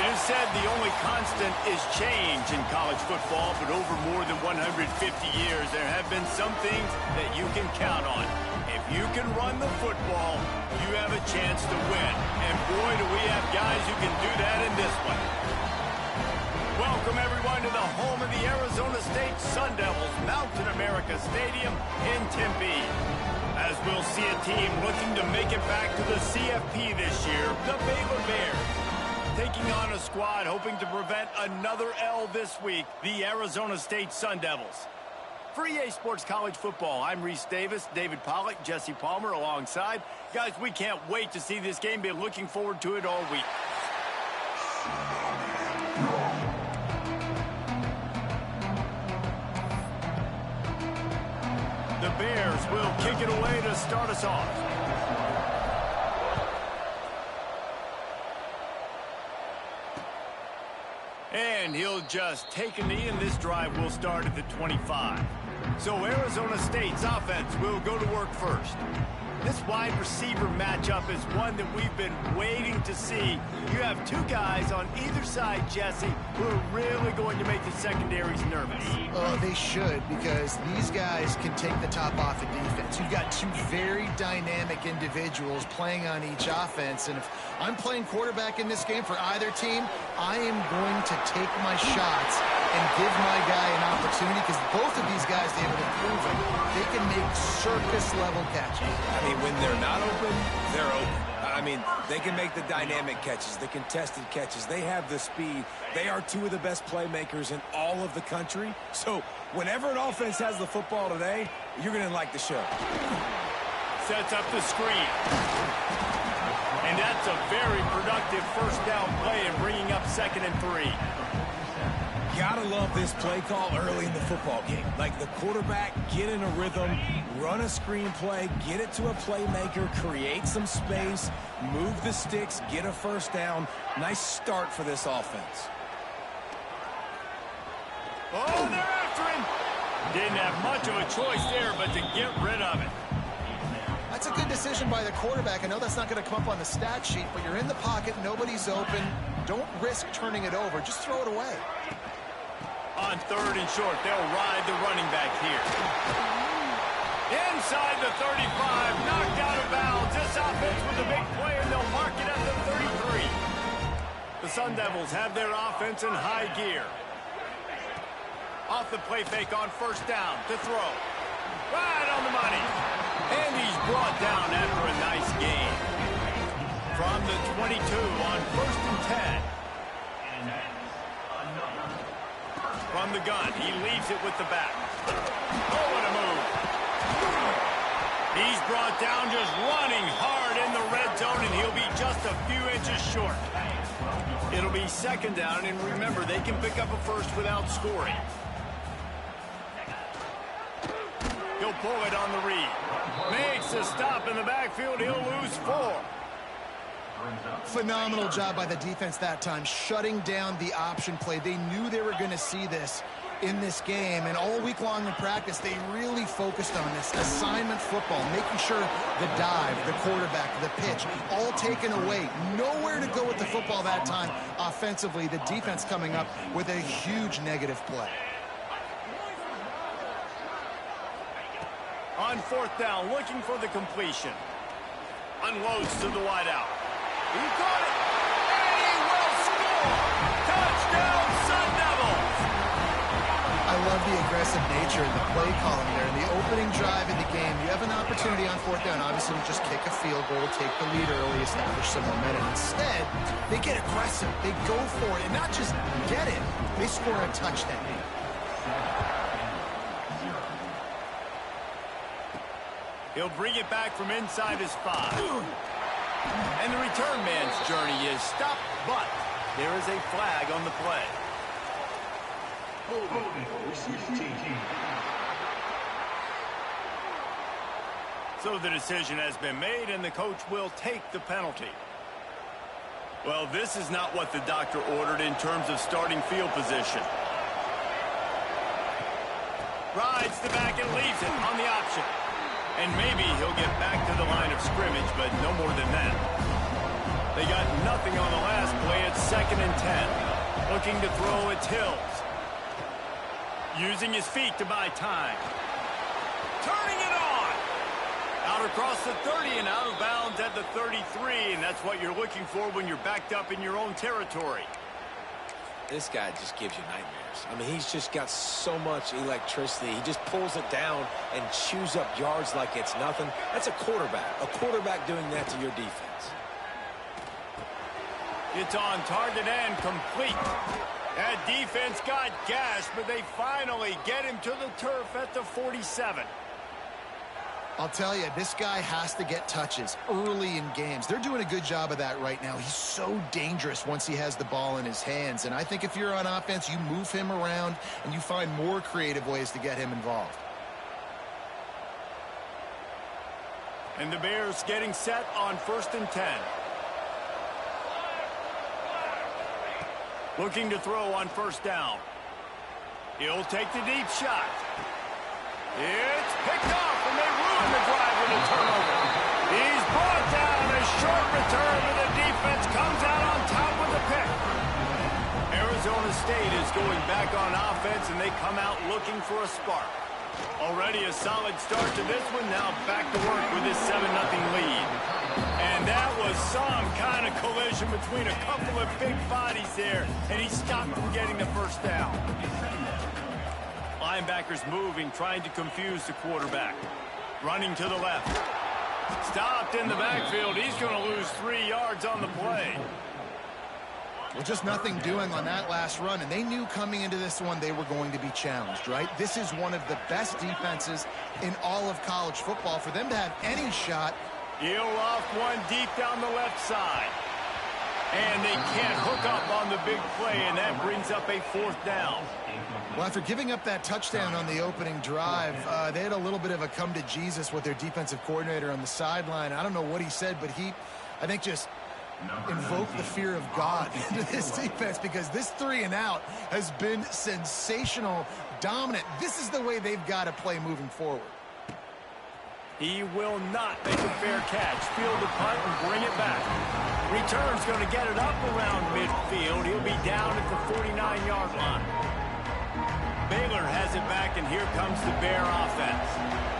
It is said the only constant is change in college football, but over more than 150 years, there have been some things that you can count on. If you can run the football, you have a chance to win. And boy, do we have guys who can do that in this one. Welcome, everyone, to the home of the Arizona State Sun Devils, Mountain America Stadium in Tempe. As we'll see a team looking to make it back to the CFP this year, the Baylor Bears. Taking on a squad hoping to prevent another L this week, the Arizona State Sun Devils. For EA Sports College Football, I'm Reese Davis, David Pollack, Jesse Palmer alongside. Guys, we can't wait to see this game. Been looking forward to it all week. The Bears will kick it away to start us off. And he'll just take a knee, and this drive will start at the 25. So Arizona State's offense will go to work first. This wide receiver matchup is one that we've been waiting to see. You have two guys on either side, Jesse, who are really going to make the secondaries nervous. Oh, they should, because these guys can take the top off of defense. You've got two very dynamic individuals playing on each offense, and if I'm playing quarterback in this game for either team, I am going to take my shots and give my guy an opportunity, because both of these guys, they have proven they can make circus-level catches. I mean, when they're not open, they're open. I mean, they can make the dynamic catches, the contested catches. They have the speed. They are two of the best playmakers in all of the country. So whenever an offense has the football today, you're going to like the show. Sets up the screen. And that's a very productive first down play and bringing up 2nd and 3. Gotta love this play call early in the football game. Like the quarterback, get in a rhythm, run a screen play, get it to a playmaker, create some space, move the sticks, get a first down. Nice start for this offense. Oh, they're after him. Didn't have much of a choice there, but to get rid of it. That's a good decision by the quarterback. I know that's not going to come up on the stat sheet, but you're in the pocket, nobody's open. Don't risk turning it over. Just throw it away. On 3rd and short, they'll ride the running back here. Inside the 35, knocked out of bounds. This offense with a big play, and they'll mark it at the 33. The Sun Devils have their offense in high gear. Off the play fake on 1st down to throw. Right on the money. And he's brought down after a nice gain. From the 22 on 1st and 10. From the gun, he leaves it with the back. Oh, what a move. He's brought down just running hard in the red zone, and he'll be just a few inches short. It'll be 2nd down, and remember, they can pick up a first without scoring. He'll pull it on the read. Makes a stop in the backfield. He'll lose 4. Phenomenal job by the defense that time, shutting down the option play. They knew they were going to see this in this game, and all week long in practice, they really focused on this assignment football, making sure the dive, the quarterback, the pitch, all taken away. Nowhere to go with the football that time offensively. The defense coming up with a huge negative play. On 4th down, looking for the completion. Unloads to the wideout. He caught it, and he will score! Touchdown, Sun Devils! I love the aggressive nature and the play calling there. In the opening drive in the game, you have an opportunity on 4th down, obviously, to just kick a field goal, take the lead early, establish some momentum. Instead, they get aggressive. They go for it, and not just get it, they score a touchdown. He'll bring it back from inside his 5. And the return man's journey is stopped, but there is a flag on the play. So the decision has been made, and the coach will take the penalty. Well, this is not what the doctor ordered in terms of starting field position. Rides the back and leaves it on the option. And maybe he'll get back to the line of scrimmage, but no more than that. They got nothing on the last play. It's 2nd and 10. Looking to throw, it's Hills. Using his feet to buy time. Turning it on. Out across the 30 and out of bounds at the 33. And that's what you're looking for when you're backed up in your own territory. This guy just gives you nightmares. I mean, he's just got so much electricity. He just pulls it down and chews up yards like it's nothing. That's a quarterback. A quarterback doing that to your defense. It's on target and complete. That defense got gashed, but they finally get him to the turf at the 47. I'll tell you, this guy has to get touches early in games. They're doing a good job of that right now. He's so dangerous once he has the ball in his hands. And I think if you're on offense, you move him around and you find more creative ways to get him involved. And the Bears getting set on 1st and 10. Looking to throw on 1st down. He'll take the deep shot. It's picked off, and they ruin the drive with a turnover. He's brought down. A short return, and the defense comes out on top with the pick. Arizona State is going back on offense, and they come out looking for a spark. Already a solid start to this one. Now back to work with this 7-0 lead. And that was some kind of collision between a couple of big bodies there, and he stopped from getting the 1st down. Linebackers moving, trying to confuse the quarterback. Running to the left. Stopped in the backfield. He's going to lose 3 yards on the play. Well, just nothing doing on that last run, and they knew coming into this one they were going to be challenged, right? This is one of the best defenses in all of college football. For them to have any shot. He'll off one deep down the left side. And they can't hook up on the big play, and that brings up a 4th down. Well, after giving up that touchdown on the opening drive, they had a little bit of a come to Jesus with their defensive coordinator on the sideline. I don't know what he said, but he, I think, just invoked the fear of God into this defense, because this 3 and out has been sensational, dominant. This is the way they've got to play moving forward. He will not make a fair catch. Field the punt and bring it back. Return's going to get it up around midfield. He'll be down at the 49-yard line. Baylor has it back, and here comes the Bear offense.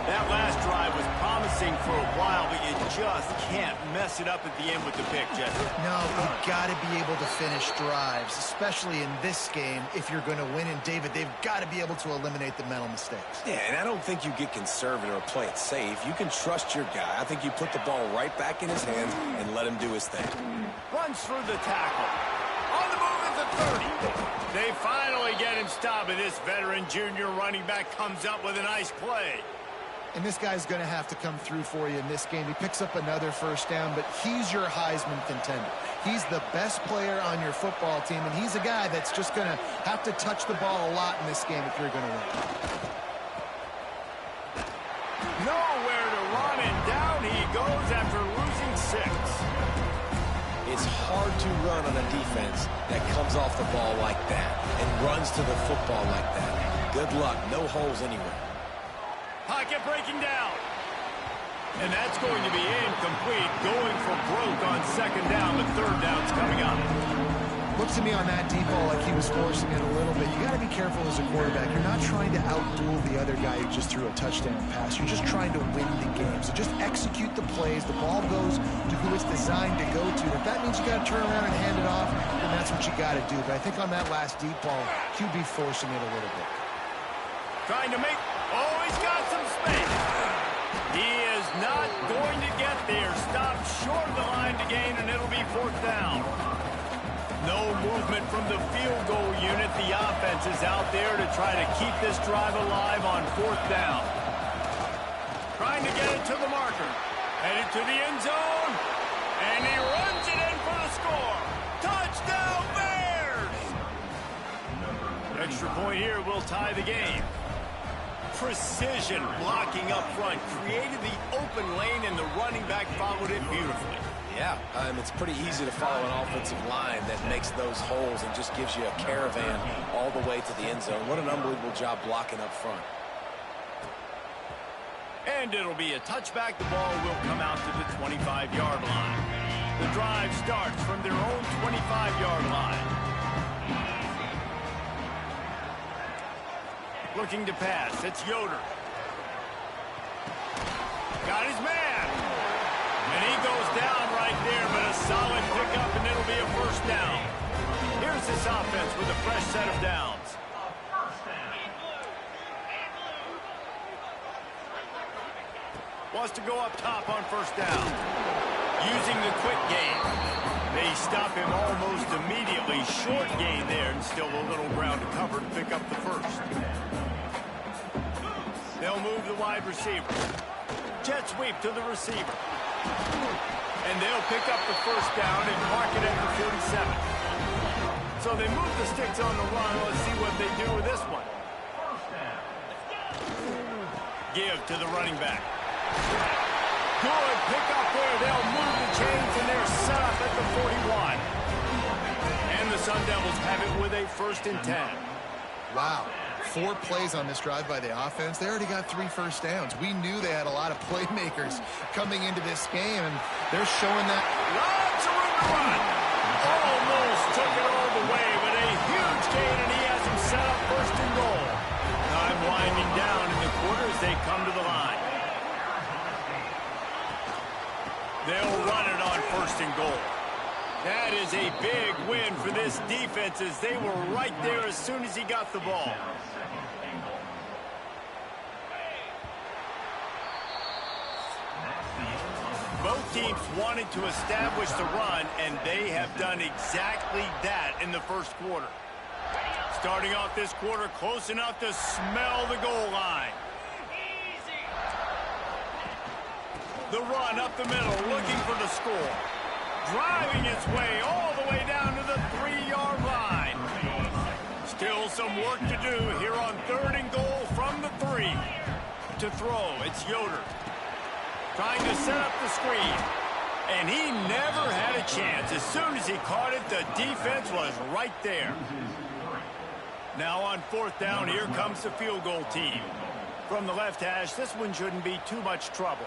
That last drive was promising for a while, but you just can't mess it up at the end with the pick, Jesse. No, you've got to be able to finish drives, especially in this game if you're going to win. And, David, they've got to be able to eliminate the mental mistakes. Yeah, and I don't think you get conservative or play it safe. You can trust your guy. I think you put the ball right back in his hands and let him do his thing. Runs through the tackle. On the move at the 30. They finally get him stopped, and this veteran junior running back comes up with a nice play. And this guy's going to have to come through for you in this game. He picks up another 1st down, but he's your Heisman contender. He's the best player on your football team, and he's a guy that's just going to have to touch the ball a lot in this game if you're going to win. Nowhere to run, and down he goes after losing 6. It's hard to run on a defense that comes off the ball like that and runs to the football like that. Good luck. No holes anywhere. Pocket breaking down. And that's going to be incomplete. Going for broke on 2nd down, but 3rd down's coming up. Looks to me on that deep ball like he was forcing it a little bit. You got to be careful as a quarterback. You're not trying to outduel the other guy who just threw a touchdown pass. You're just trying to win the game. So just execute the plays. The ball goes to who it's designed to go to. If that means you got to turn around and hand it off, then that's what you got to do. But I think on that last deep ball, QB forcing it a little bit. Trying to make... Oh, he's got some space. He is not going to get there. Stopped short of the line to gain, and it'll be 4th down. No movement from the field goal unit. The offense is out there to try to keep this drive alive on 4th down. Trying to get it to the marker. Headed to the end zone. And he runs it in for the score. Touchdown, Bears! Extra point here will tie the game. Precision blocking up front. Created the open lane, and the running back followed it beautifully. Yeah, it's pretty easy to follow an offensive line that makes those holes and just gives you a caravan all the way to the end zone. What an unbelievable job blocking up front. And it'll be a touchback. The ball will come out to the 25-yard line. The drive starts from their own 25-yard line. Looking to pass. It's Yoder. Got his man. And he goes down right there, but a solid pickup, and it'll be a first down. Here's this offense with a fresh set of downs. Wants to go up top on first down. Using the quick game. They stop him almost immediately. Short gain there, and still a little ground to cover to pick up the first. They'll move the wide receiver. Jet sweep to the receiver. And they'll pick up the first down and mark it at the 47. So they move the sticks on the run. Let's see what they do with this one. Give to the running back. Good pick up there. They'll move the chains, and they're set up at the 41. And the Sun Devils have it with a 1st and 10. Wow. 4 plays on this drive by the offense. They already got 3 first downs. We knew they had a lot of playmakers coming into this game, and they're showing that. Lots of room to run. Almost took it all the way, but a huge gain, and he has him set up 1st and goal. Time winding down in the quarter as they come to the line. They'll run it on 1st and goal. That is a big win for this defense, as they were right there as soon as he got the ball. Both teams wanted to establish the run, and they have done exactly that in the first quarter. Starting off this quarter close enough to smell the goal line. The run up the middle, looking for the score. Driving its way all the way down to the 3-yard line. Still some work to do here on 3rd and goal from the 3. To throw, it's Yoder. Trying to set up the screen. And he never had a chance. As soon as he caught it, the defense was right there. Now on 4th down, here comes the field goal team. From the left hash, this one shouldn't be too much trouble.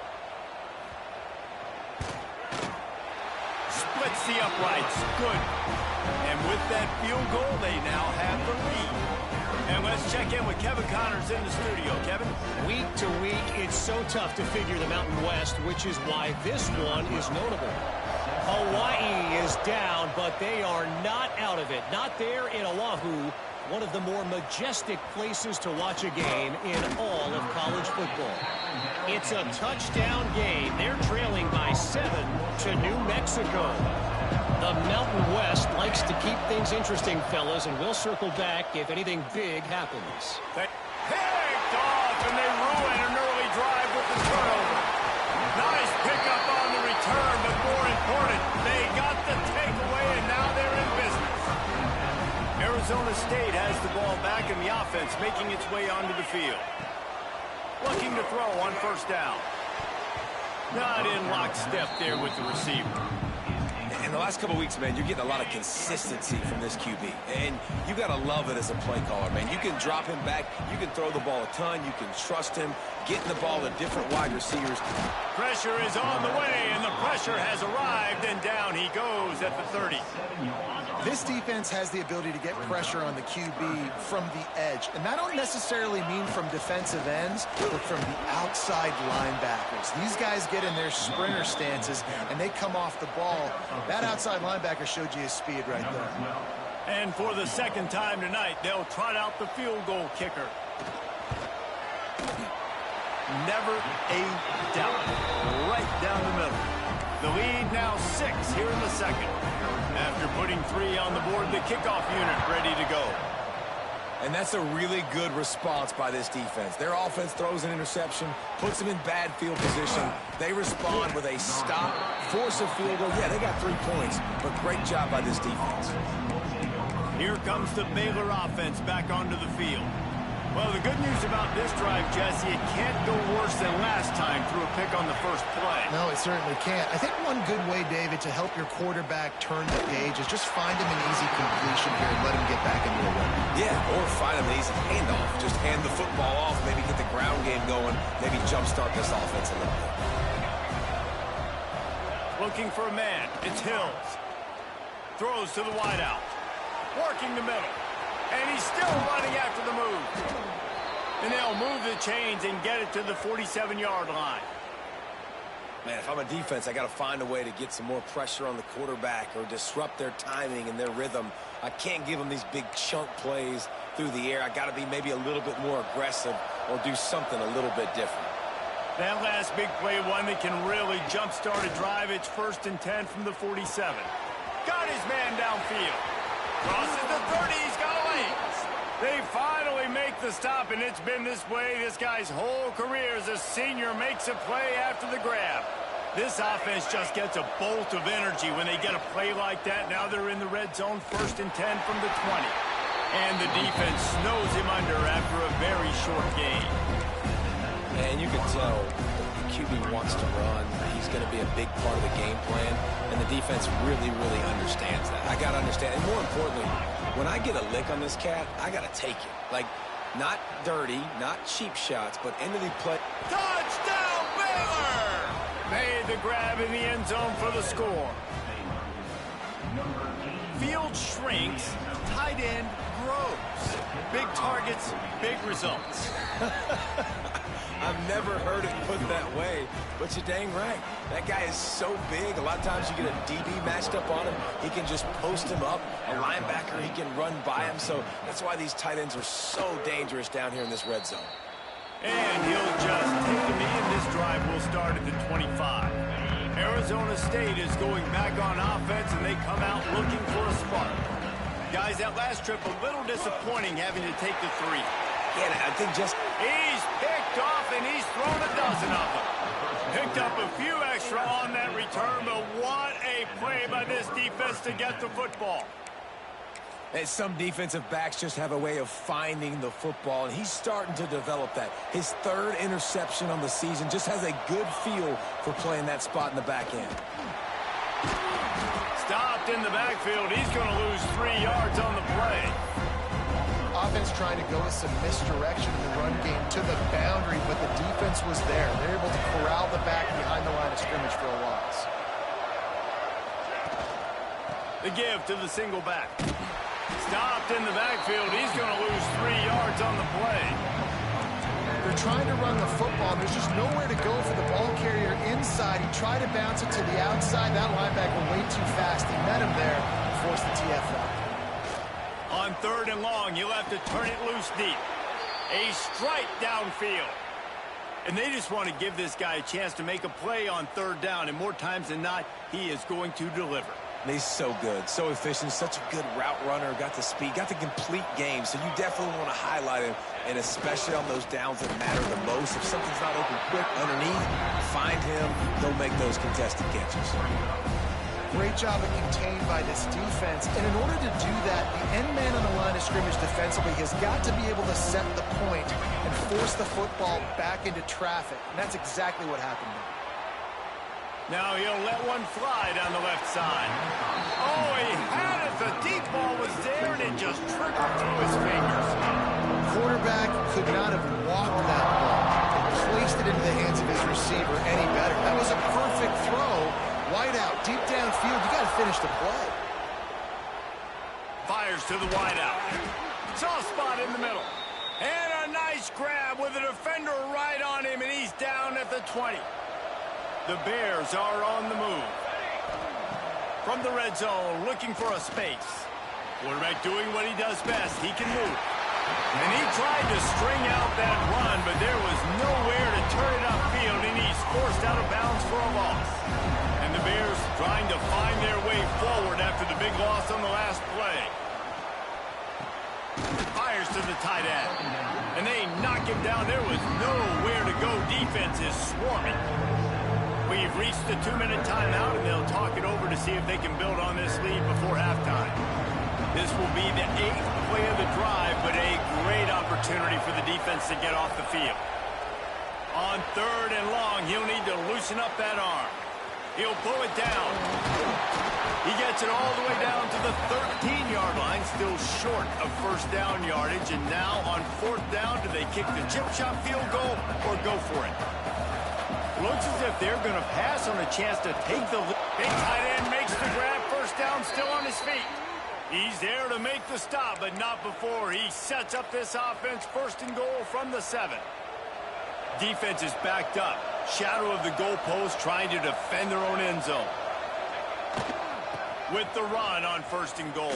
Splits the uprights. Good. And with that field goal, they now have the lead. And let's check in with Kevin Connors in the studio. Kevin? Week to week, it's so tough to figure the Mountain West, which is why this one is notable. Hawaii is down, but they are not out of it. Not there in Oahu, one of the more majestic places to watch a game in all of college football. It's a touchdown game. They're trailing by 7 to New Mexico. The Mountain West likes to keep things interesting, fellas, and we'll circle back if anything big happens. They picked off, and they ruin an early drive with the turnover. Nice pickup on the return, but more important, they got the takeaway, and now they're in business. Arizona State has the ball back, and the offense making its way onto the field. Looking to throw on 1st down. Not in lockstep there with the receiver. In the last couple of weeks, man, you're getting a lot of consistency from this QB. And you got to love it as a play caller, man. You can drop him back. You can throw the ball a ton. You can trust him, getting the ball to different wide receivers. Pressure is on the way, and the pressure has arrived, and down he goes at the 30. This defense has the ability to get pressure on the QB from the edge. And that don't necessarily mean from defensive ends, but from the outside linebackers. These guys get in their sprinter stances, and they come off the ball. That outside linebacker showed you his speed right there. And for the 2nd time tonight, they'll trot out the field goal kicker. Never a doubt. Right down the middle. The lead now 6 here in the 2nd. After putting 3 on the board, the kickoff unit ready to go. And that's a really good response by this defense. Their offense throws an interception, puts them in bad field position. They respond with a stop, force a field goal. Yeah, they got 3 points, but great job by this defense. Here comes the Baylor offense back onto the field. Well, the good news about this drive, Jesse, it can't go worse than last time through a pick on the first play. No, it certainly can't. I think one good way, David, to help your quarterback turn the page is just find him an easy completion here and let him get back into a run. Yeah, or find him an easy handoff. Just hand the football off, maybe get the ground game going, maybe jumpstart this offense a little bit. Looking for a man. It's Hills. Throws to the wideout. Working the middle. And he's still running after the move. And they'll move the chains and get it to the 47-yard line. Man, if I'm a defense, I got to find a way to get some more pressure on the quarterback or disrupt their timing and their rhythm. I can't give them these big chunk plays through the air. I got to be maybe a little bit more aggressive or do something a little bit different. That last big play, one that can really jumpstart a drive. It's 1st and 10 from the 47. Got his man downfield. Crosses the 30. He's got away. They finally make the stop, and it's been this way this guy's whole career as a senior. Makes a play after the grab. This offense just gets a bolt of energy when they get a play like that. Now they're in the red zone, 1st and 10 from the 20. And the defense snows him under after a very short game. And you can tell the QB wants to run. He's going to be a big part of the game plan, and the defense really, really understands that. I got to understand, and more importantly, when I get a lick on this cat, I got to take it. Like, not dirty, not cheap shots, but into the play. Touchdown, Baylor! Made the grab in the end zone for the score. Field shrinks, tight end grows. Big targets, big results. I've never heard it put that way, but you're dang right. That guy is so big. A lot of times you get a DB matched up on him. He can just post him up. A linebacker, he can run by him. So that's why these tight ends are so dangerous down here in this red zone. And he'll just take a knee, and this drive will start at the 25. Arizona State is going back on offense, and they come out looking for a spark. Guys, that last trip a little disappointing having to take the 3. Yeah, I think just... He's picked off, and he's thrown a dozen of them. Picked up a few extra on that return, but what a play by this defense to get the football. And some defensive backs just have a way of finding the football, and he's starting to develop that. His 3rd interception on the season, just has a good feel for playing that spot in the back end. Stopped in the backfield. He's going to lose 3 yards on the play. Offense trying to go with some misdirection in the run game to the boundary, but the defense was there. They're able to corral the back behind the line of scrimmage for a loss. The give to the single back. Stopped in the backfield. He's going to lose 3 yards on the play. They're trying to run the football. There's just nowhere to go for the ball carrier inside. He tried to bounce it to the outside. That linebacker way too fast. He met him there and forced the TFL. On 3rd and long, you'll have to turn it loose deep. A strike downfield. And they just want to give this guy a chance to make a play on 3rd down, and more times than not, he is going to deliver. He's so good, so efficient, such a good route runner, got the speed, got the complete game, so you definitely want to highlight him, and especially on those downs that matter the most. If something's not open quick underneath, find him, he'll make those contested catches. Great job of contained by this defense, and in order to do that, the end man on the line of scrimmage defensively has got to be able to set the point and force the football back into traffic, and that's exactly what happened there. Now he'll let one fly down the left side. Oh, he had it. The deep ball was there, and it just trickled through his fingers. Quarterback could not have walked that ball and placed it into the hands of his receiver any better. That was a perfect throw. Wide out, deep downfield. You got to finish the play. Fires to the wide out. Soft spot in the middle. And a nice grab with a defender right on him, and he's down at the 20. The Bears are on the move. From the red zone, looking for a space. Quarterback doing what he does best. He can move. And he tried to string out that run, but there was nowhere to turn it upfield, and he's forced out of bounds for a loss. And the Bears trying to find their way forward after the big loss on the last play. Fires to the tight end. And they knock him down. There was nowhere to go. Defense is swarming. We've reached the 2-minute timeout, and they'll talk it over to see if they can build on this lead before halftime. This will be the 8th play of the drive, but a great opportunity for the defense to get off the field. On 3rd and long, he'll need to loosen up that arm. He'll pull it down. He gets it all the way down to the 13-yard line, still short of 1st down yardage. And now on 4th down, do they kick the chip shot field goal or go for it? Looks as if they're going to pass on a chance to take the lead. Big tight end makes the grab. First down, still on his feet. He's there to make the stop, but not before he sets up this offense. First and goal from the 7. Defense is backed up. Shadow of the goalpost, trying to defend their own end zone. With the run on first and goal.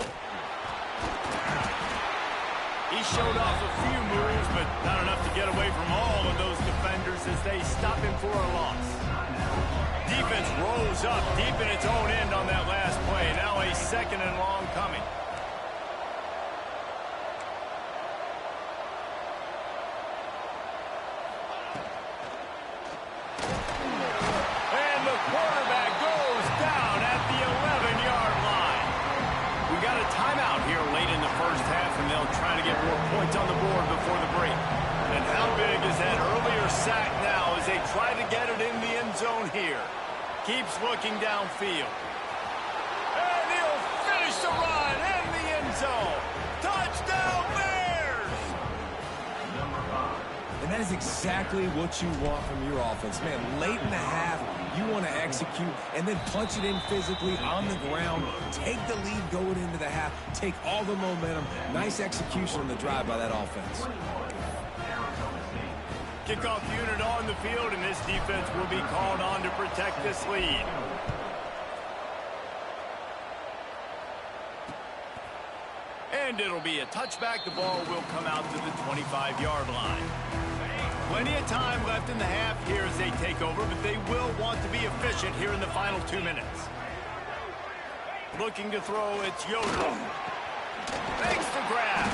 He showed off a few moves, but not enough to get away from all of those defenders as they stop him for a loss. Defense rose up deep in its own end on that last play. Now a second and long coming. And the quarterback goes down at the 11-yard line. We got a timeout here late in the first half, and they'll try to get more points on the board before the break. And how big is that earlier sack now as they try to get it in the end zone here? Keeps looking downfield. And he'll finish the run in the end zone. Touchdown, Bears! And that is exactly what you want from your offense. Man, late in the half, you want to execute and then punch it in physically on the ground. Take the lead going into the half. Take all the momentum. Nice execution on the drive by that offense. Kickoff unit on the field, and this defense will be called on to protect this lead. And it'll be a touchback. The ball will come out to the 25-yard line. Plenty of time left in the half here as they take over, but they will want to be efficient here in the final 2 minutes. Looking to throw, it's Yoder. Makes the grab.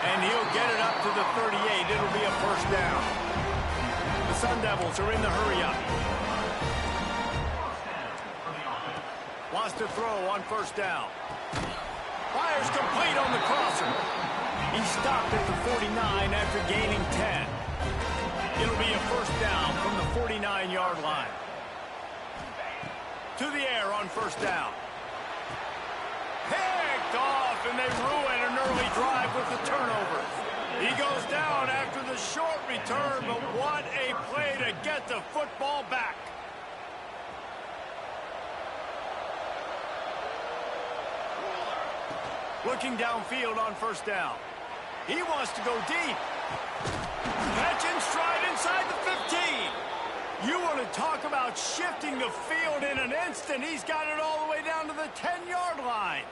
And he'll get it up to the 38. It'll be a first down. The Sun Devils are in the hurry-up. Wants to throw on first down. Fires complete on the crosser. He stopped at the 49 after gaining 10. It'll be a first down from the 49-yard line. To the air on first down. Picked off, and they ruin an early drive with the turnover. He goes down after the short return, but what a play to get the football back. Looking downfield on first down. He wants to go deep. Catch and stride inside the 15. You want to talk about shifting the field in an instant. He's got it all the way down to the 10-yard line.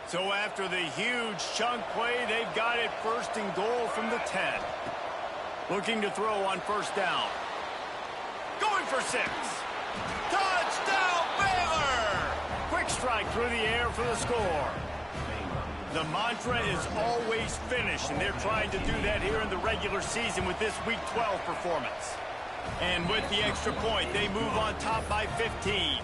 So after the huge chunk play, they've got it first and goal from the 10. Looking to throw on first down. Going for 6. Touchdown, Baylor! Quick strike through the air for the score. The mantra is always finish, and they're trying to do that here in the regular season with this Week 12 performance. And with the extra point, they move on top by 15.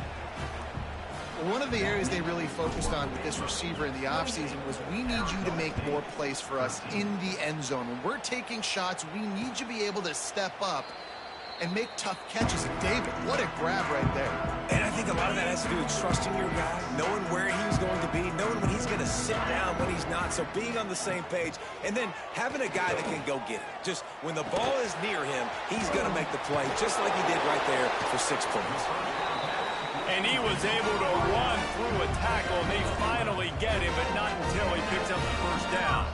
One of the areas they really focused on with this receiver in the offseason was we need you to make more plays for us in the end zone. When we're taking shots, we need you to be able to step up and make tough catches. And David, what a grab right there. And I think a lot of that has to do with trusting your guy, knowing where he's going to be, knowing when he's going to sit down, when he's not, so being on the same page, and then having a guy that can go get it. Just when the ball is near him, he's going to make the play, just like he did right there for 6 points. And he was able to run through a tackle, and they finally get him, but not until he picks up the first down.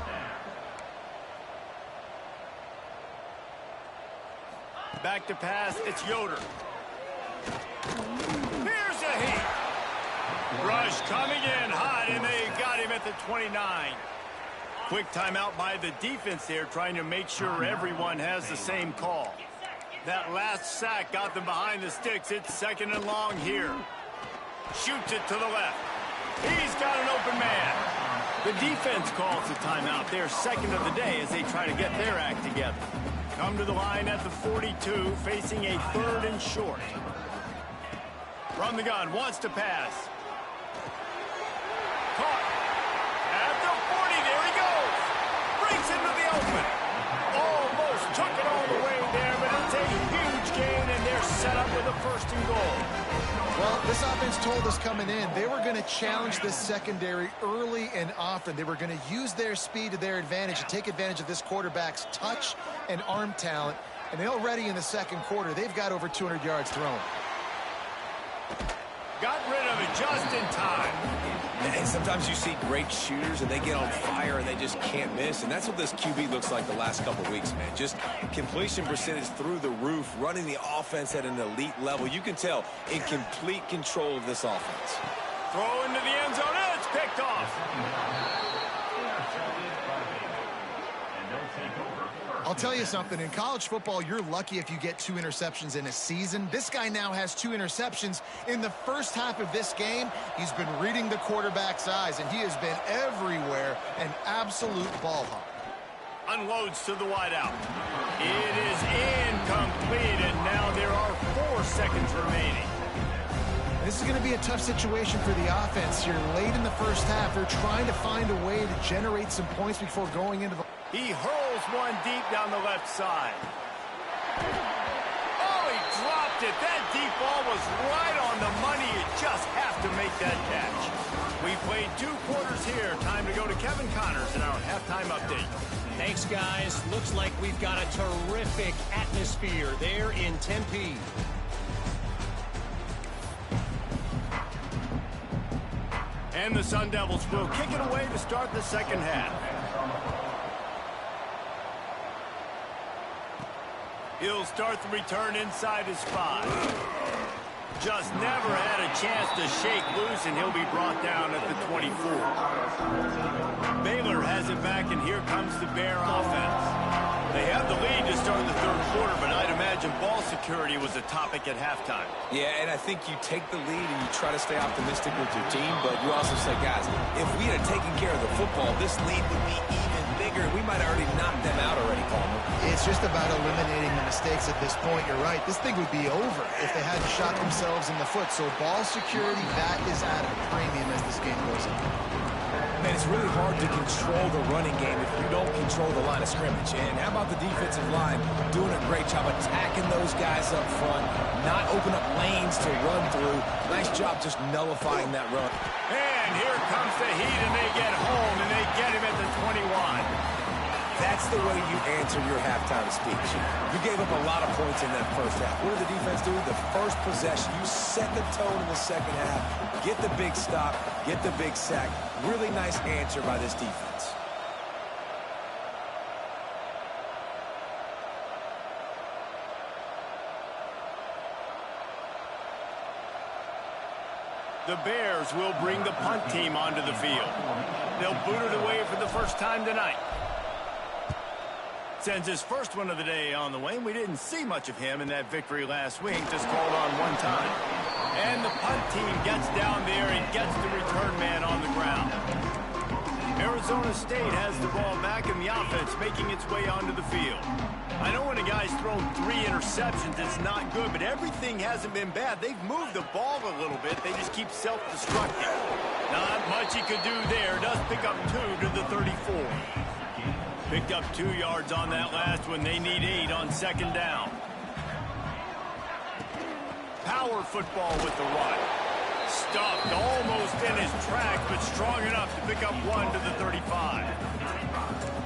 Back to pass, it's Yoder. Here's a heat. Rush coming in hot, and they got him at the 29. Quick timeout by the defense there, trying to make sure everyone has the same call. That last sack got them behind the sticks. It's second and long here. Shoots it to the left. He's got an open man. The defense calls the timeout. They're second of the day as they try to get their act together. Come to the line at the 42, facing a third and short. From the gun, wants to pass. Caught. At the 40, there he goes. Breaks into the open. Almost took it all the way there, but it's a huge gain, and they're set up with a first and goal. Well, this offense told us coming in they were going to challenge this secondary early and often. They were going to use their speed to their advantage and take advantage of this quarterback's touch and arm talent. And already in the second quarter, they've got over 200 yards thrown. Got rid of it just in time. And sometimes you see great shooters and they get on fire and they just can't miss. And that's what this QB looks like the last couple weeks, man. Just completion percentage through the roof, running the offense at an elite level. You can tell in complete control of this offense. Throw into the end zone. It's picked off. I'll tell you something. In college football, you're lucky if you get 2 interceptions in a season. This guy now has 2 interceptions. In the first half of this game, he's been reading the quarterback's eyes, and he has been everywhere, an absolute ball hawk. Unloads to the wideout. It is incomplete, and now there are 4 seconds remaining. This is going to be a tough situation for the offense here. Late in the first half, they're trying to find a way to generate some points before going into the... He hurls one deep down the left side. Oh, he dropped it. That deep ball was right on the money. You just have to make that catch. We played 2 quarters here. Time to go to Kevin Connors in our halftime update. Thanks, guys. Looks like we've got a terrific atmosphere there in Tempe. And the Sun Devils will kick it away to start the second half. He'll start the return inside his 5. Just never had a chance to shake loose, and he'll be brought down at the 24. Baylor has it back, and here comes the Bear offense. They have the lead to start the third quarter, but I'd imagine ball security was a topic at halftime. Yeah, and I think you take the lead and you try to stay optimistic with your team, but you also say, guys, if we had taken care of the football, this lead would be even bigger. We might have already knocked them out already, Palmer. It's just about eliminating the mistakes at this point. You're right. This thing would be over if they hadn't shot themselves in the foot. So ball security, that is at a premium as this game goes on. Man, it's really hard to control the running game if you don't control the line of scrimmage. And how about the defensive line doing a great job attacking those guys up front, not open up lanes to run through. Nice job just nullifying that run. And here comes the heat, and they get home, and they get him at the 21. That's the way you answer your halftime speech. You gave up a lot of points in that first half. What did the defense do? The first possession, you set the tone in the second half, get the big stop, get the big sack. Really nice answer by this defense. The Bears will bring the punt team onto the field. They'll boot it away for the first time tonight. Sends his first one of the day on the way. We didn't see much of him in that victory last week, just called on one time. And the punt team gets down there and gets the return man on the ground. Arizona State has the ball back in the offense, making its way onto the field. I know when a guy's thrown 3 interceptions, it's not good, but everything hasn't been bad. They've moved the ball a little bit. They just keep self-destructing. Not much he could do there. Does pick up 2 to the 34. Picked up 2 yards on that last one. They need 8 on second down. Power football with the run. Stuffed almost in his tracks, but strong enough to pick up 1 to the 35.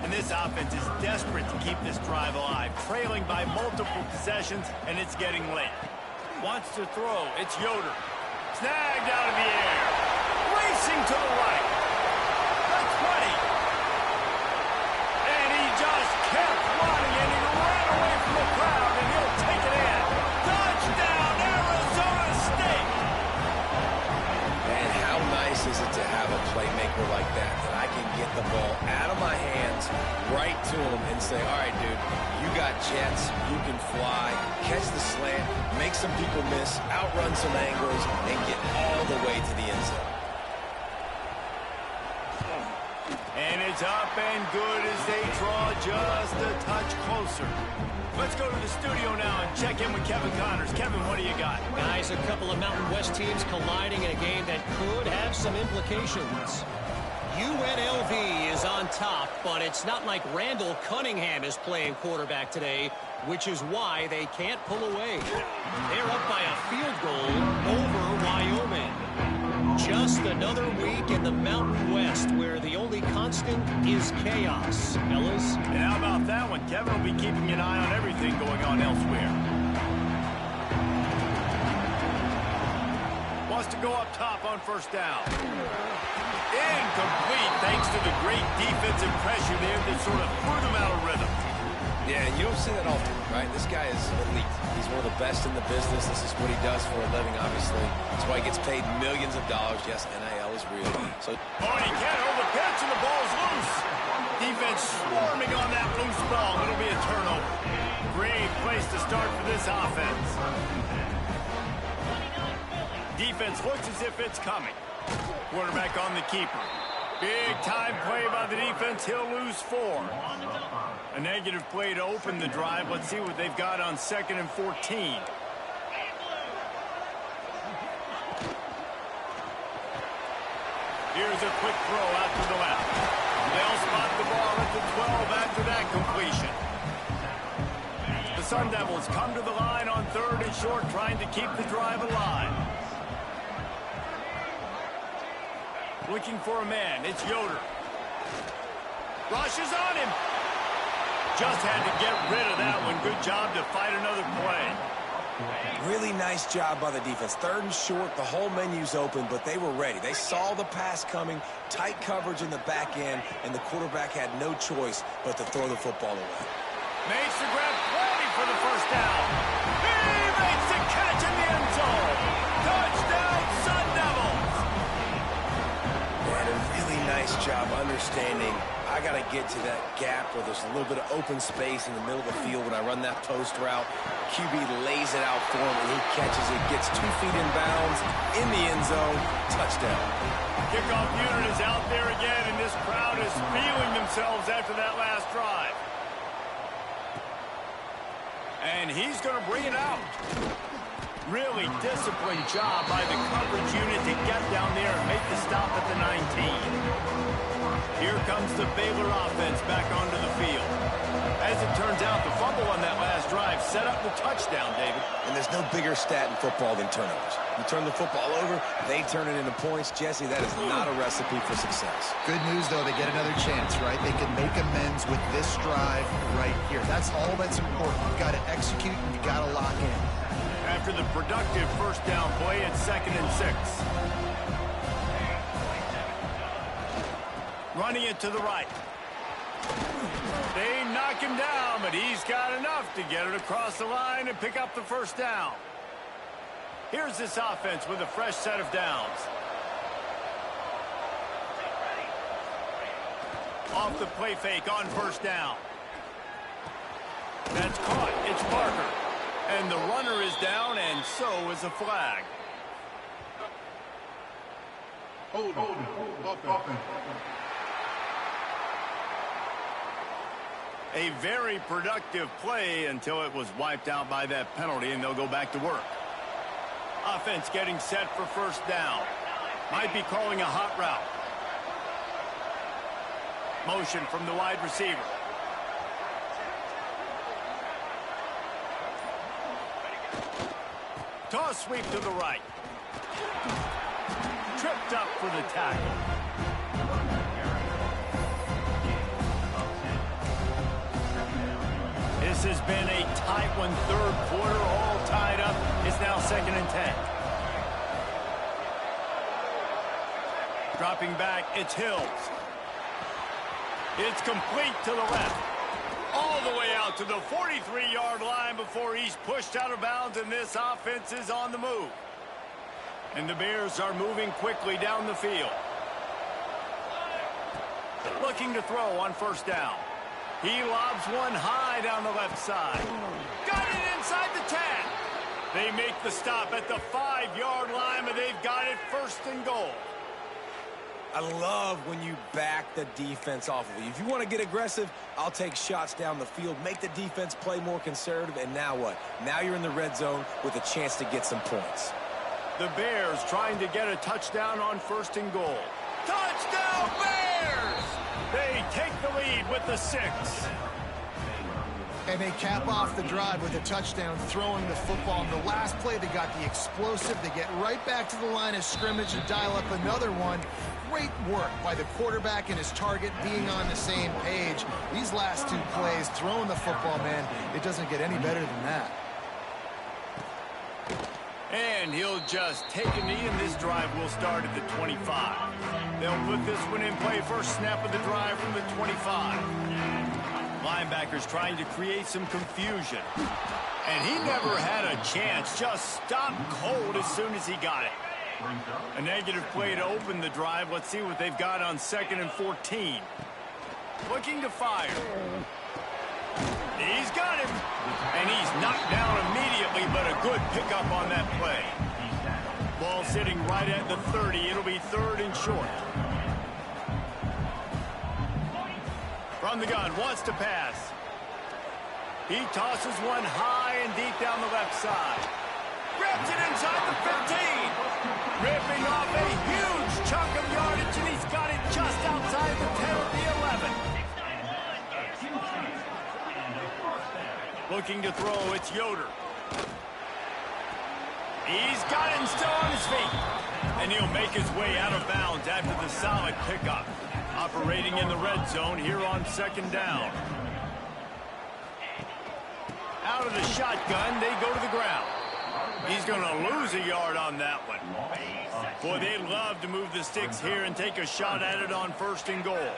And this offense is desperate to keep this drive alive, trailing by multiple possessions, and it's getting late. Wants to throw. It's Yoder. Snagged out of the air. Racing to the right. The 20. And he just kept running, and he ran away from the crowd, and he'll take it in. Touchdown, Arizona State. And how nice is it to have a playmaker like that I can get the ball out of my hands right to him and say, all right, dude, you got jets, you can fly, catch the slant, make some people miss, outrun some angles, and get all the way to the end zone. And it's up and good as they draw just a touch closer. Let's go to the studio now and check in with Kevin Connors. Kevin, what do you got? Guys, a couple of Mountain West teams colliding in a game that could have some implications. UNLV is on top, but it's not like Randall Cunningham is playing quarterback today, which is why they can't pull away. They're up by a field goal over Wyoming. Just another week in the Mountain West where the only constant is chaos. Fellas? And how about that one? Kevin will be keeping an eye on everything going on elsewhere. wants to go up top on first down. Incomplete thanks to the great defensive pressure there that sort of threw them out of rhythm. Yeah, and you don't see that often, right? This guy is elite. He's one of the best in the business. This is what he does for a living, obviously. That's why he gets paid millions of dollars. Yes, NIL is real. So, and he can't hold the pitch, and the ball's loose. Defense swarming on that loose ball. It'll be a turnover. Great place to start for this offense. Defense looks as if it's coming. Quarterback on the keeper. Big time play by the defense. He'll lose 4. A negative play to open the drive. Let's see what they've got on 2nd and 14. Here's a quick throw out to the left. They'll spot the ball at the 12 after that completion. The Sun Devils come to the line on 3rd and short, trying to keep the drive alive. Looking for a man. It's Yoder. Rushes on him. Just had to get rid of that one. Good job to fight another play. really nice job by the defense. 3rd and short, the whole menu's open, but they were ready. They saw the pass coming, tight coverage in the back end, and the quarterback had no choice but to throw the football away. Makes the grab, plenty for the first down. He makes the catch in the end zone. Touchdown, Sun Devils. And a really nice job understanding I got to get to that gap where there's a little bit of open space in the middle of the field when I run that post route. QB lays it out for him, and he catches it, gets 2 feet in bounds, in the end zone, touchdown. Kickoff unit is out there again, and this crowd is feeling themselves after that last drive. And he's going to bring it out. Really disciplined job by the coverage unit to get down there and make the stop at the 19. Here comes the Baylor offense back onto the field. As it turns out, the fumble on that last drive set up the touchdown, David. And there's no bigger stat in football than turnovers. You turn the football over, they turn it into points. Jesse, that is not a recipe for success. Good news, though, they get another chance, right? They can make amends with this drive right here. That's all that's important. You've got to execute, and you've got to lock in. After the productive first down play, it's 2nd and 6. Running it to the right. They knock him down, but he's got enough to get it across the line and pick up the first down. Here's this offense with a fresh set of downs. Off the play fake on first down. That's caught. It's Parker. And the runner is down, and so is a flag. Hold on. A very productive play until it was wiped out by that penalty, and they'll go back to work. Offense getting set for first down. Might be calling a hot route. Motion from the wide receiver. Toss sweep to the right. Tripped up for the tackle. This has been a tight one, 3rd quarter, all tied up. It's now 2nd and 10. Dropping back, it's Hills. It's complete to the left. All the way out to the 43-yard line before he's pushed out of bounds, and this offense is on the move. And the Bears are moving quickly down the field. Looking to throw on first down. He lobs one high down the left side. Got it inside the 10. They make the stop at the 5-yard line, but they've got it 1st and goal. I love when you back the defense off of you. If you want to get aggressive, I'll take shots down the field, make the defense play more conservative, and now what? Now you're in the red zone with a chance to get some points. The Bears trying to get a touchdown on 1st and goal. Touchdown, Bears! They take the lead with the 6. And they cap off the drive with a touchdown, throwing the football. In the last play, they got the explosive. They get right back to the line of scrimmage and dial up another one. Great work by the quarterback and his target being on the same page. These last 2 plays, throwing the football, man, it doesn't get any better than that. And he'll just take a knee, and this drive will start at the 25. They'll put this one in play. First snap of the drive from the 25. Linebackers trying to create some confusion. And he never had a chance. Just stopped cold as soon as he got it. A negative play to open the drive. Let's see what they've got on 2nd and 14. Looking to fire. He's got him. And he's knocked down immediately, but a good pickup on that play. Ball sitting right at the 30. It'll be 3rd and short. From the gun, wants to pass. He tosses one high and deep down the left side. Grabs it inside the 15. Ripping off a huge chunk of yardage, and he's got it just outside the 10 at the 11. Looking to throw, it's Yoder. He's got it and still on his feet. And he'll make his way out of bounds after the solid pickup. Operating in the red zone here on 2nd down. Out of the shotgun, they go to the ground. He's going to lose a yard on that one. Boy, they'd love to move the sticks here and take a shot at it on 1st and goal.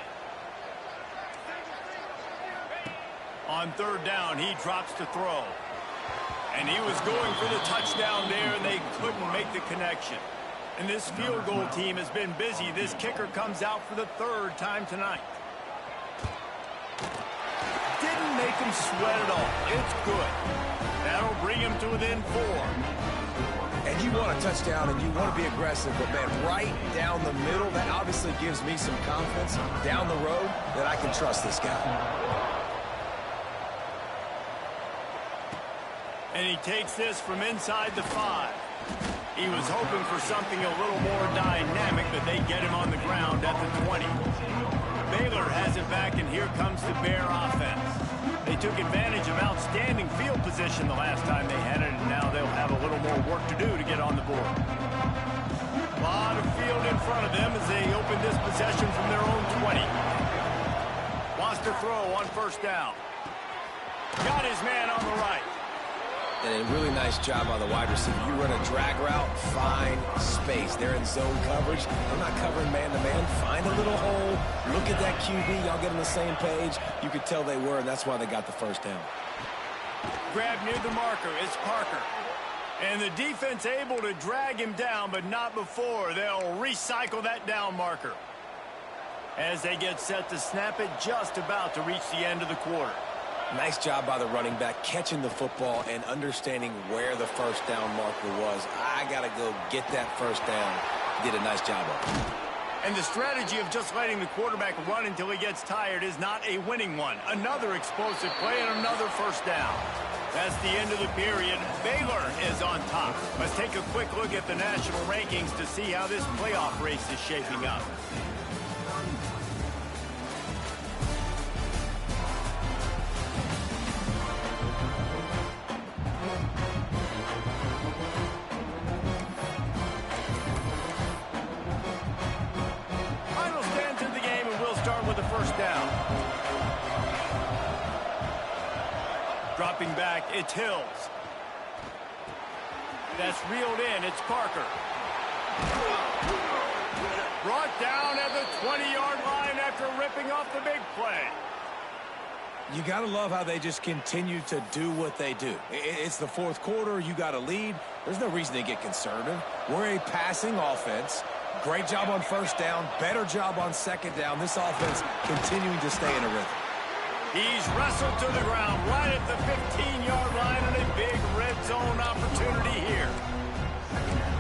On 3rd down, he drops to throw. And he was going for the touchdown there, and they couldn't make the connection. And this field goal team has been busy. This kicker comes out for the 3rd time tonight. Didn't make him sweat at all. It's good. That'll bring him to within 4. And you want a touchdown and you want to be aggressive, but man, right down the middle, that obviously gives me some confidence down the road that I can trust this guy. And he takes this from inside the 5. He was hoping for something a little more dynamic, but they get him on the ground at the 20. Baylor has it back, and here comes the Bear offense. They took advantage of outstanding field position the last time they had it, and now they'll have a little more work to do to get on the board. A lot of field in front of them as they open this possession from their own 20. Wants to throw on 1st down. Got his man on the right. And a really nice job by the wide receiver. You run a drag route, find space. They're in zone coverage. They're not covering man-to-man. Find a little hole. Look at that QB. Y'all get on the same page. You could tell they were, and that's why they got the 1st down. Grab near the marker. It's Parker. And the defense able to drag him down, but not before. They'll recycle that down marker. As they get set to snap it, just about to reach the end of the quarter. Nice job by the running back, catching the football and understanding where the 1st down marker was. I got to go get that 1st down. He did a nice job of it. And the strategy of just letting the quarterback run until he gets tired is not a winning one. Another explosive play and another 1st down. That's the end of the period. Baylor is on top. Let's take a quick look at the national rankings to see how this playoff race is shaping up. Down. Dropping back, it's Hills. That's reeled in, it's Parker. Brought down at the 20-yard line after ripping off the big play. You got to love how they just continue to do what they do. It's the 4th quarter. You got a lead. There's no reason to get conservative. We're a passing offense. Great job on 1st down. Better job on 2nd down. This offense continuing to stay in a rhythm. He's wrestled to the ground right at the 15-yard line and a big red zone opportunity here.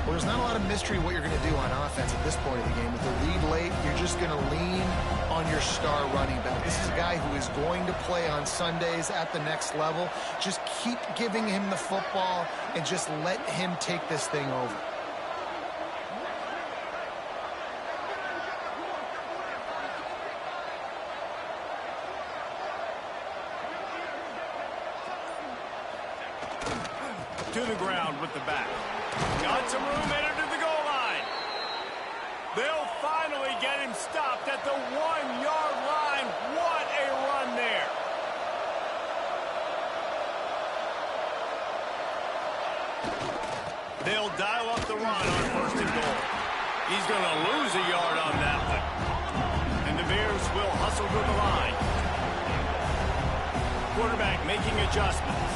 Well, there's not a lot of mystery what you're going to do on offense at this point of the game. With the lead late, you're just going to lean on your star running back. This is a guy who is going to play on Sundays at the next level. Just keep giving him the football and just let him take this thing over. To the ground with the back. Got some room headed to the goal line. They'll finally get him stopped at the 1-yard line. What a run there. They'll dial up the run on 1st and goal. He's going to lose a yard on that one. And the Bears will hustle to the line. Quarterback making adjustments.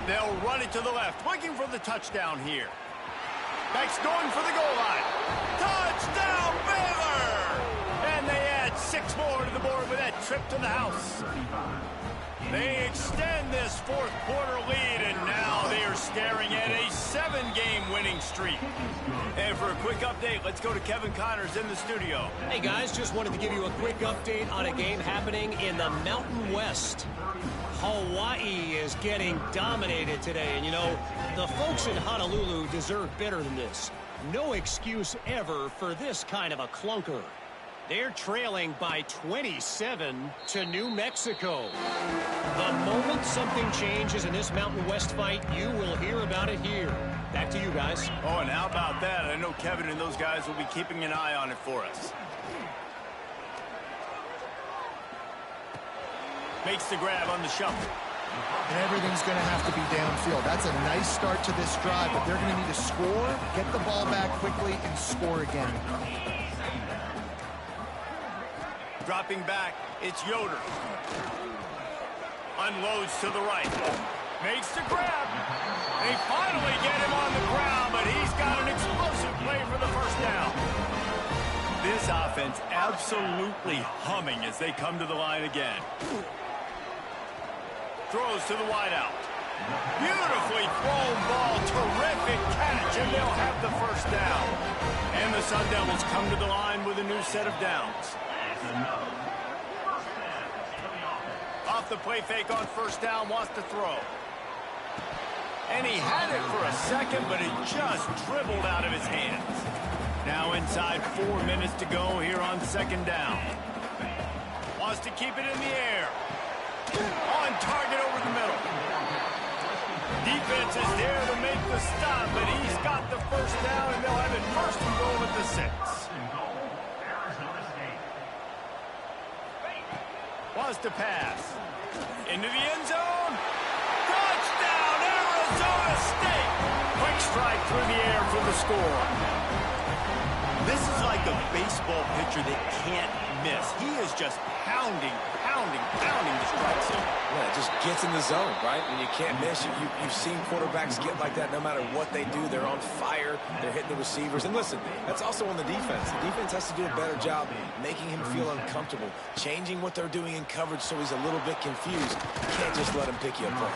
They'll run it to the left, looking for the touchdown here. Back's going for the goal line. Touchdown, Baylor! And they add 6 more to the board with that trip to the house. They extend this 4th quarter lead, and now they are staring at a 7-game winning streak. And for a quick update, let's go to Kevin Connors in the studio. Hey, guys, just wanted to give you a quick update on a game happening in the Mountain West. Hawaii is getting dominated today, and you know, the folks in Honolulu deserve better than this. No excuse ever for this kind of a clunker. They're trailing by 27 to New Mexico. The moment something changes in this Mountain West fight, you will hear about it here. Back to you guys. Oh, and how about that? I know Kevin and those guys will be keeping an eye on it for us. Makes the grab on the shuffle. And everything's going to have to be downfield. That's a nice start to this drive, but they're going to need to score, get the ball back quickly, and score again. Dropping back, it's Yoder. Unloads to the right. Makes the grab. They finally get him on the ground, but he's got an explosive play for the 1st down. This offense absolutely humming as they come to the line again. Throws to the wideout. Beautifully thrown ball. Terrific catch, and they'll have the 1st down. And the Sun Devils come to the line with a new set of downs. Off the play fake on 1st down, wants to throw. And he had it for a second, but it just dribbled out of his hands. Now inside 4 minutes to go here on 2nd down. Wants to keep it in the air. On target over the middle. Defense is there to make the stop, but he's got the 1st down, and they'll have it 1st and goal at the 6. Wants to pass. Into the end zone. Touchdown, Arizona State. Quick strike through the air for the score. This is like a baseball pitcher that can't miss. He is just pounding the strike zone. Yeah, it just gets in the zone, right? When you can't miss, you've seen quarterbacks get like that no matter what they do. They're on fire. They're hitting the receivers. And listen, that's also on the defense. The defense has to do a better job making him feel uncomfortable, changing what they're doing in coverage so he's a little bit confused. You can't just let him pick you apart.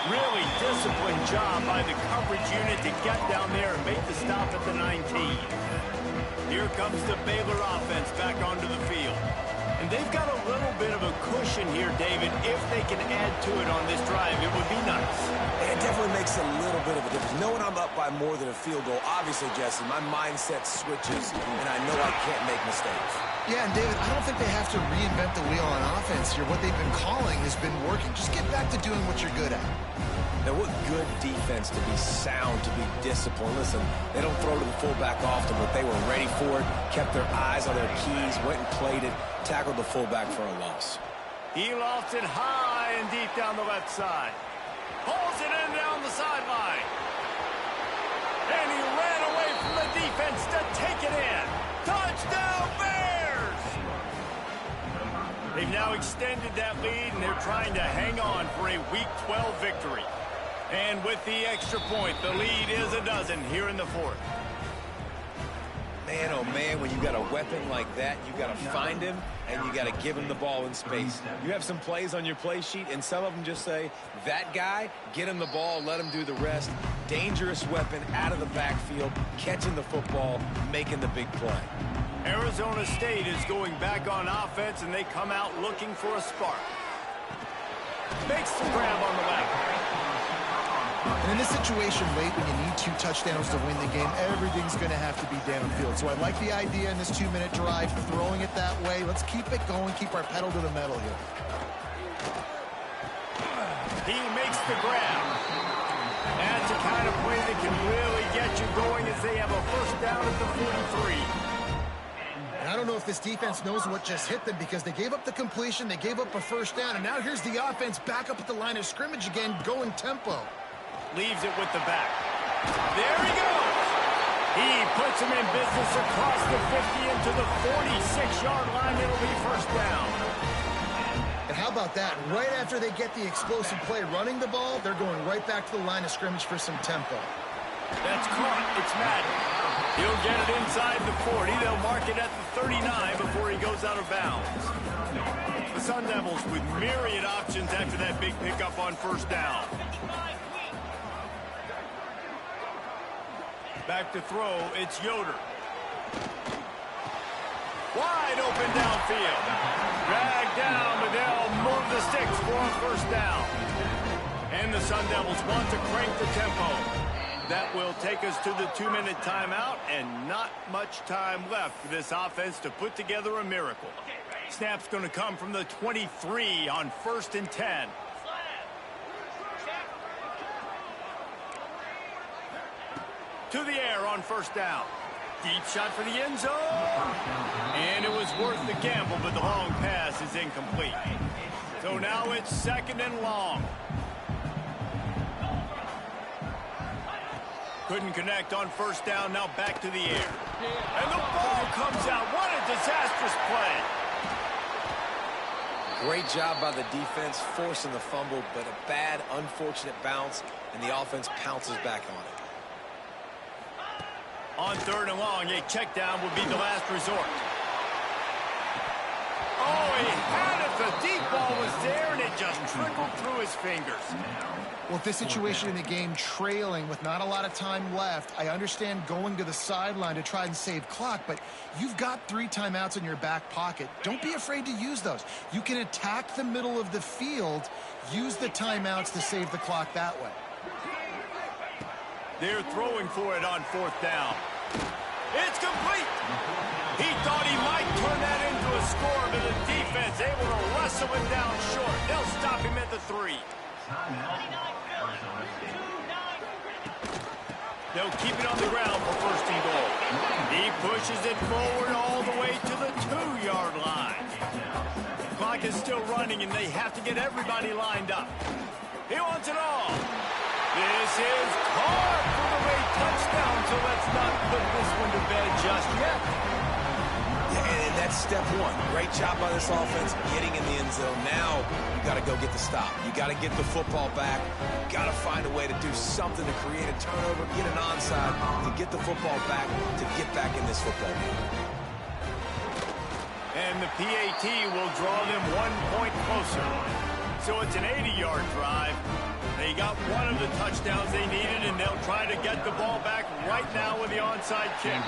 Really disciplined job by the coverage unit to get down there and make the stop at the 19. Here comes the Baylor offense back onto the field. And they've got a little bit of a cushion here, David. If they can add to it on this drive, it would be nice. It definitely makes a little bit of a difference. Knowing I'm up by more than a field goal, obviously, Jesse, my mindset switches, and I know I can't make mistakes. Yeah, and David, I don't think they have to reinvent the wheel on offense here. What they've been calling has been working. Just get back to doing what you're good at. Now, what good defense to be sound, to be disciplined. Listen, they don't throw to the fullback often, but they were ready for it, kept their eyes on their keys, went and played it, tackled the fullback for a loss. He lost it high and deep down the left side. Pulls it in down the sideline. And he ran away from the defense to take it in. Touchdown, Bears! They've now extended that lead, and they're trying to hang on for a Week 12 victory. And with the extra point, the lead is a dozen here in the 4th. Man, oh man, when you got a weapon like that, you got to find him, and you got to give him the ball in space. You have some plays on your play sheet, and some of them just say, that guy, get him the ball, let him do the rest. Dangerous weapon out of the backfield, catching the football, making the big play. Arizona State is going back on offense, and they come out looking for a spark. Makes the grab on the left. And in this situation late when you need 2 touchdowns to win the game, everything's going to have to be downfield. So I like the idea in this 2-minute drive, throwing it that way. Let's keep it going, keep our pedal to the metal here. He makes the grab. That's the kind of play that can really get you going as they have a 1st down at the 43. And I don't know if this defense knows what just hit them because they gave up the completion, they gave up a first down, and now here's the offense back up at the line of scrimmage again, going tempo. Leaves it with the back. There he goes. He puts him in business across the 50 into the 46-yard line. It'll be first down. And how about that? Right after they get the explosive play running the ball, they're going right back to the line of scrimmage for some tempo. That's caught. It's Madden. He'll get it inside the 40. They'll mark it at the 39 before he goes out of bounds. The Sun Devils with myriad options after that big pickup on first down. Back to throw, it's Yoder. Wide open downfield. Dragged down, but they'll move the sticks for a first down. And the Sun Devils want to crank the tempo. That will take us to the 2-minute timeout, and not much time left for this offense to put together a miracle. Snap's going to come from the 23 on 1st and 10. To the air on first down. Deep shot for the end zone. And it was worth the gamble, but the long pass is incomplete. So now it's 2nd and long. Couldn't connect on first down, now back to the air. And the ball comes out. What a disastrous play. Great job by the defense forcing the fumble, but a bad, unfortunate bounce, and the offense pounces back on it. On 3rd and long, a check down would be the last resort. Oh, he had it. The deep ball was there, and it just trickled through his fingers. Well, if this situation in the game, trailing with not a lot of time left, I understand going to the sideline to try and save clock, but you've got 3 timeouts in your back pocket. Don't be afraid to use those. You can attack the middle of the field, use the timeouts to save the clock that way. They're throwing for it on 4th down. It's complete. He thought he might turn that into a score, but the defense able to wrestle him down short. They'll stop him at the 3. They'll keep it on the ground for 1st and goal. He pushes it forward all the way to the 2-yard line. Clock is still running, and they have to get everybody lined up. He wants it all. This is caught for the late touchdown, so let's not put this one to bed just yet. Yeah, and that's step 1. Great job by this offense getting in the end zone. Now you got to go get the stop. You got to get the football back. You got to find a way to do something to create a turnover, get an onside, to get the football back, to get back in this football game. And the PAT will draw them 1 point closer. So it's an 80-yard drive. They got one of the touchdowns they needed, and they'll try to get the ball back right now with the onside kick.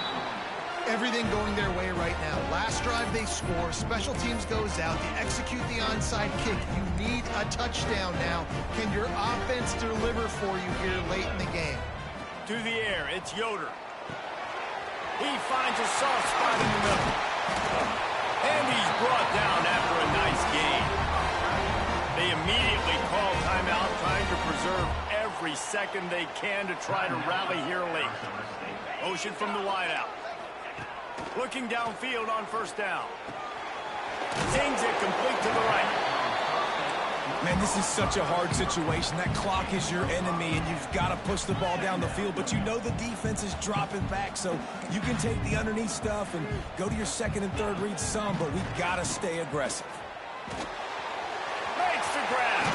Everything going their way right now. Last drive they score, special teams goes out, they execute the onside kick. You need a touchdown now. Can your offense deliver for you here late in the game? To the air, it's Yoder. He finds a soft spot in the middle. And he's brought down after a nice gain. They immediately call timeout, trying to preserve every second they can to try to rally here late. Motion from the wideout. Looking downfield on first down. Sings it complete to the right. Man, this is such a hard situation. That clock is your enemy, and you've got to push the ball down the field. But you know the defense is dropping back, so you can take the underneath stuff and go to your 2nd and 3rd read some, but we've got to stay aggressive. Makes the grab.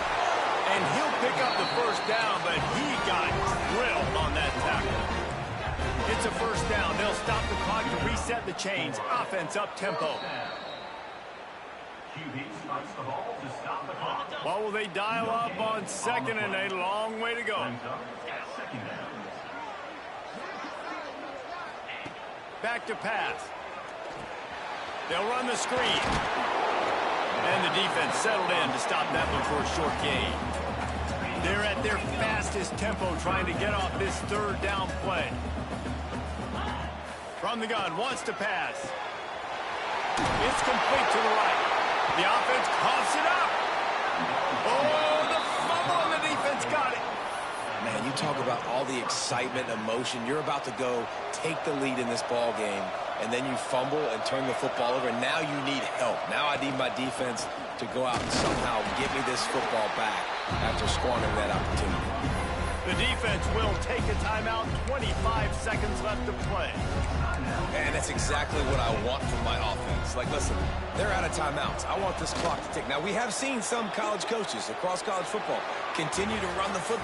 And he'll pick up the first down, but he got drilled on that tackle. It's a first down. They'll stop the clock to reset the chains. Offense up tempo. Well, will they dial up on 2nd and a long way to go? Back to pass. They'll run the screen. And the defense settled in to stop that one for a short gain. They're at their fastest tempo trying to get off this 3rd down play. From the gun, wants to pass. It's complete to the right. The offense coughs it up. Oh, the fumble, and the defense got it. Man, you talk about all the excitement, emotion. You're about to go take the lead in this ball game, and then you fumble and turn the football over. And now you need help. Now I need my defense to go out and somehow get me this football back after squandering that opportunity. The defense will take a timeout. 25 seconds left to play. And that's exactly what I want from my offense. Like, listen, they're out of timeouts. I want this clock to tick. Now, we have seen some college coaches across college football continue to run the football.